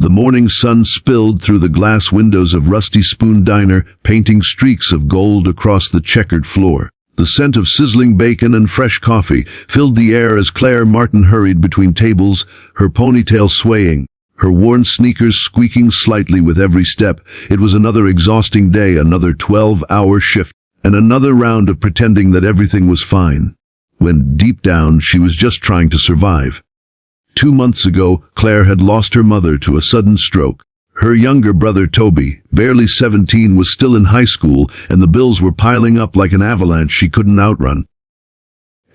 The morning sun spilled through the glass windows of Rusty Spoon Diner, painting streaks of gold across the checkered floor. The scent of sizzling bacon and fresh coffee filled the air as Claire Martin hurried between tables, her ponytail swaying, her worn sneakers squeaking slightly with every step. It was another exhausting day, another 12-hour shift, and another round of pretending that everything was fine, when deep down she was just trying to survive. 2 months ago, Claire had lost her mother to a sudden stroke. Her younger brother Toby, barely 17, was still in high school, and the bills were piling up like an avalanche she couldn't outrun.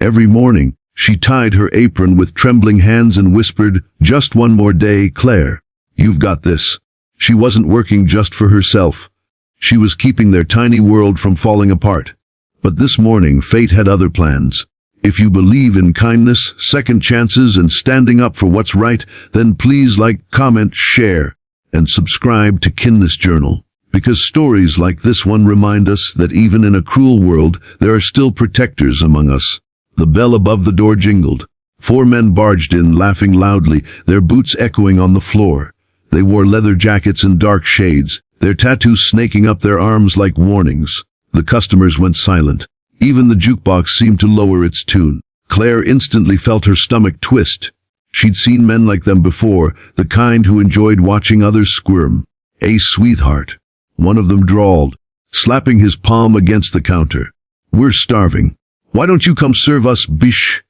Every morning, she tied her apron with trembling hands and whispered, "Just one more day, Claire. You've got this." She wasn't working just for herself. She was keeping their tiny world from falling apart. But this morning, fate had other plans. If you believe in kindness, second chances, and standing up for what's right, then please like, comment, share, and subscribe to Kindness Journal. Because stories like this one remind us that even in a cruel world, there are still protectors among us. The bell above the door jingled. 4 men barged in, laughing loudly, their boots echoing on the floor. They wore leather jackets in dark shades, their tattoos snaking up their arms like warnings. The customers went silent. Even the jukebox seemed to lower its tune. Claire instantly felt her stomach twist. She'd seen men like them before, the kind who enjoyed watching others squirm. "A sweetheart," one of them drawled, slapping his palm against the counter. "We're starving. Why don't you come serve us, Btch?"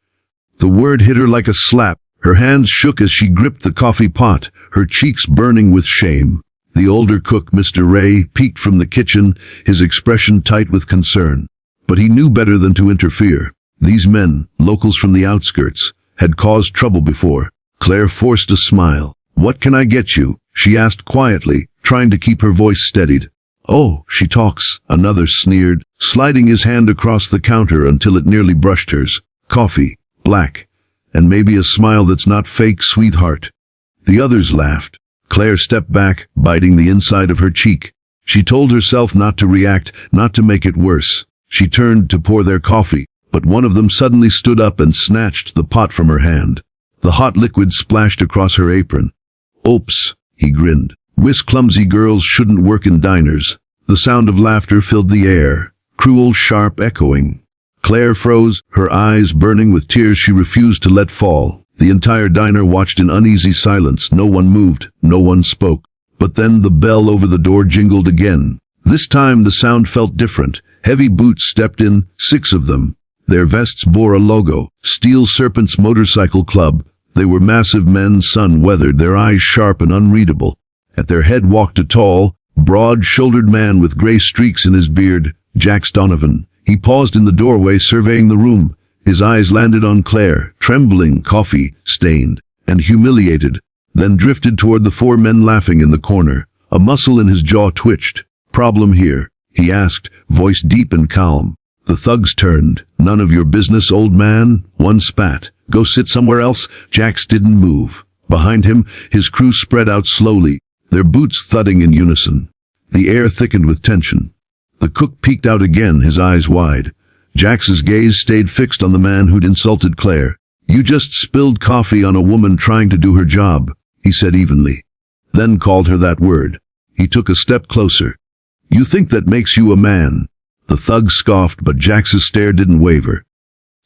The word hit her like a slap. Her hands shook as she gripped the coffee pot, her cheeks burning with shame. The older cook, Mr. Ray, peeked from the kitchen, his expression tight with concern. But he knew better than to interfere. These men, locals from the outskirts, had caused trouble before. Claire forced a smile. "What can I get you?" she asked quietly, trying to keep her voice steadied. "Oh, she talks," another sneered, sliding his hand across the counter until it nearly brushed hers. "Coffee, black, and maybe a smile that's not fake, sweetheart." The others laughed. Claire stepped back, biting the inside of her cheek. She told herself not to react, not to make it worse. She turned to pour their coffee, but one of them suddenly stood up and snatched the pot from her hand. The hot liquid splashed across her apron. "Oops," he grinned. "Whiz clumsy girls shouldn't work in diners." The sound of laughter filled the air, cruel, sharp, echoing. Claire froze, her eyes burning with tears she refused to let fall. The entire diner watched in uneasy silence. No one moved, no one spoke. But then the bell over the door jingled again. This time the sound felt different. Heavy boots stepped in, 6 of them. Their vests bore a logo, Steel Serpents Motorcycle Club. They were massive men, sun-weathered, their eyes sharp and unreadable. At their head walked a tall, broad-shouldered man with gray streaks in his beard, Jax Donovan. He paused in the doorway, surveying the room. His eyes landed on Claire, trembling, coffee-stained, and humiliated, then drifted toward the 4 men laughing in the corner. A muscle in his jaw twitched. "Problem here?" he asked, voice deep and calm. The thugs turned. "None of your business, old man." One spat. "Go sit somewhere else." Jax didn't move. Behind him, his crew spread out slowly, their boots thudding in unison. The air thickened with tension. The cook peeked out again, his eyes wide. Jax's gaze stayed fixed on the man who'd insulted Claire. "You just spilled coffee on a woman trying to do her job," he said evenly. Then called her that word. He took a step closer. "You think that makes you a man?" The thug scoffed, but Jax's stare didn't waver.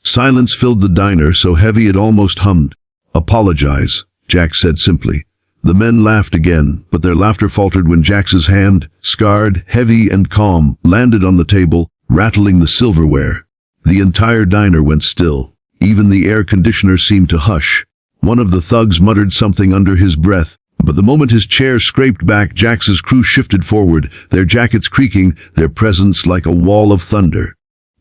Silence filled the diner, so heavy it almost hummed. "Apologize," Jax said simply. The men laughed again, but their laughter faltered when Jax's hand, scarred, heavy and calm, landed on the table, rattling the silverware. The entire diner went still. Even the air conditioner seemed to hush. One of the thugs muttered something under his breath, but the moment his chair scraped back, Jax's crew shifted forward, their jackets creaking, their presence like a wall of thunder.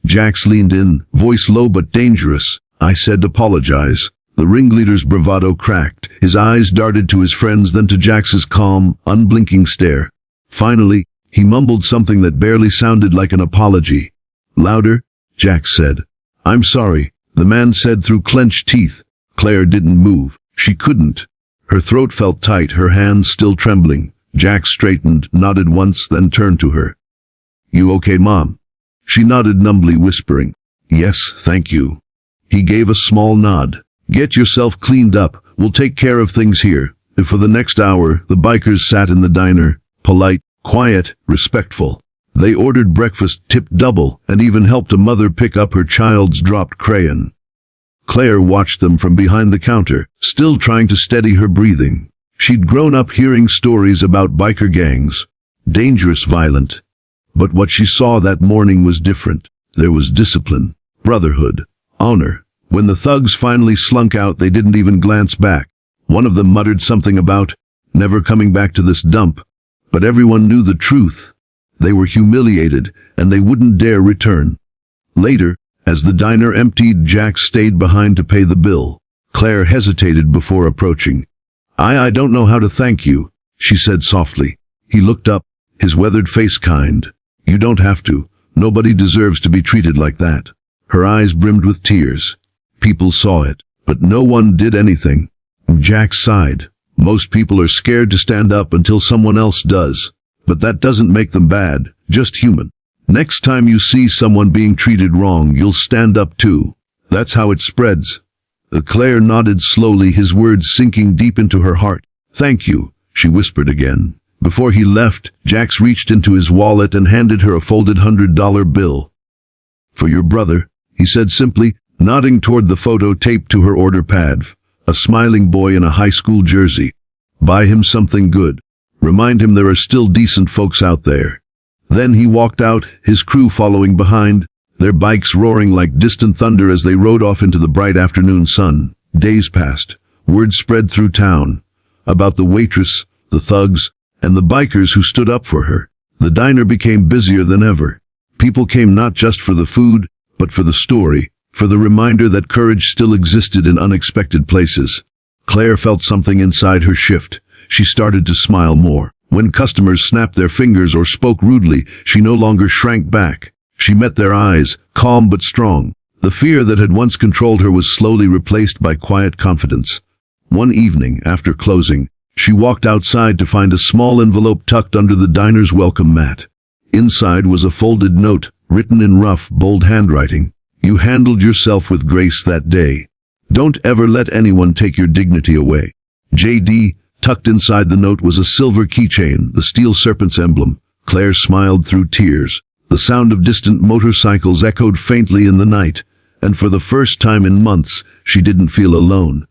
Jax leaned in, voice low but dangerous. "I said apologize." The ringleader's bravado cracked. His eyes darted to his friends, then to Jax's calm, unblinking stare. Finally, he mumbled something that barely sounded like an apology. "Louder," Jax said. "I'm sorry," the man said through clenched teeth. Claire didn't move. She couldn't. Her throat felt tight, her hands still trembling. Jax straightened, nodded once, then turned to her. "You okay, Mom?" She nodded numbly, whispering, "Yes, thank you." He gave a small nod. "Get yourself cleaned up. We'll take care of things here." For the next hour, the bikers sat in the diner, polite, quiet, respectful. They ordered breakfast tipped double and even helped a mother pick up her child's dropped crayon. Claire watched them from behind the counter, still trying to steady her breathing. She'd grown up hearing stories about biker gangs, dangerous, violent. But what she saw that morning was different. There was discipline, brotherhood, honor. When the thugs finally slunk out, they didn't even glance back. One of them muttered something about never coming back to this dump, but everyone knew the truth. They were humiliated, and they wouldn't dare return. Later, as the diner emptied, Jack stayed behind to pay the bill. Claire hesitated before approaching. I don't know how to thank you," she said softly. He looked up, his weathered face kind. "You don't have to. Nobody deserves to be treated like that." Her eyes brimmed with tears. People saw it, but no one did anything. Jack sighed. Most people are scared to stand up until someone else does. But that doesn't make them bad, just human. Next time you see someone being treated wrong, you'll stand up too. That's how it spreads. Claire nodded slowly, his words sinking deep into her heart. "Thank you," she whispered again. Before he left, Jax reached into his wallet and handed her a folded $100 bill. "For your brother," he said simply, nodding toward the photo taped to her order pad. A smiling boy in a high school jersey. "Buy him something good. Remind him there are still decent folks out there." Then he walked out, his crew following behind, their bikes roaring like distant thunder as they rode off into the bright afternoon sun. Days passed. Word spread through town about the waitress, the thugs, and the bikers who stood up for her. The diner became busier than ever. People came not just for the food, but for the story, for the reminder that courage still existed in unexpected places. Claire felt something inside her shift. She started to smile more. When customers snapped their fingers or spoke rudely, she no longer shrank back. She met their eyes, calm but strong. The fear that had once controlled her was slowly replaced by quiet confidence. One evening, after closing, she walked outside to find a small envelope tucked under the diner's welcome mat. Inside was a folded note, written in rough, bold handwriting. "You handled yourself with grace that day. Don't ever let anyone take your dignity away. J.D." Tucked inside the note was a silver keychain, the steel serpent's emblem. Claire smiled through tears. The sound of distant motorcycles echoed faintly in the night, and for the first time in months, she didn't feel alone.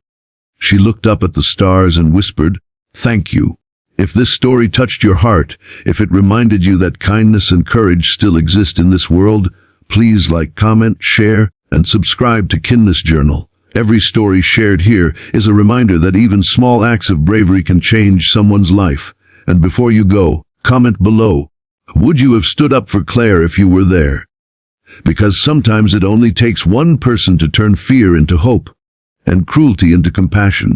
She looked up at the stars and whispered, "Thank you." If this story touched your heart, if it reminded you that kindness and courage still exist in this world, please like, comment, share, and subscribe to Kindness Journal. Every story shared here is a reminder that even small acts of bravery can change someone's life. And before you go, comment below. Would you have stood up for Claire if you were there? Because sometimes it only takes one person to turn fear into hope and cruelty into compassion.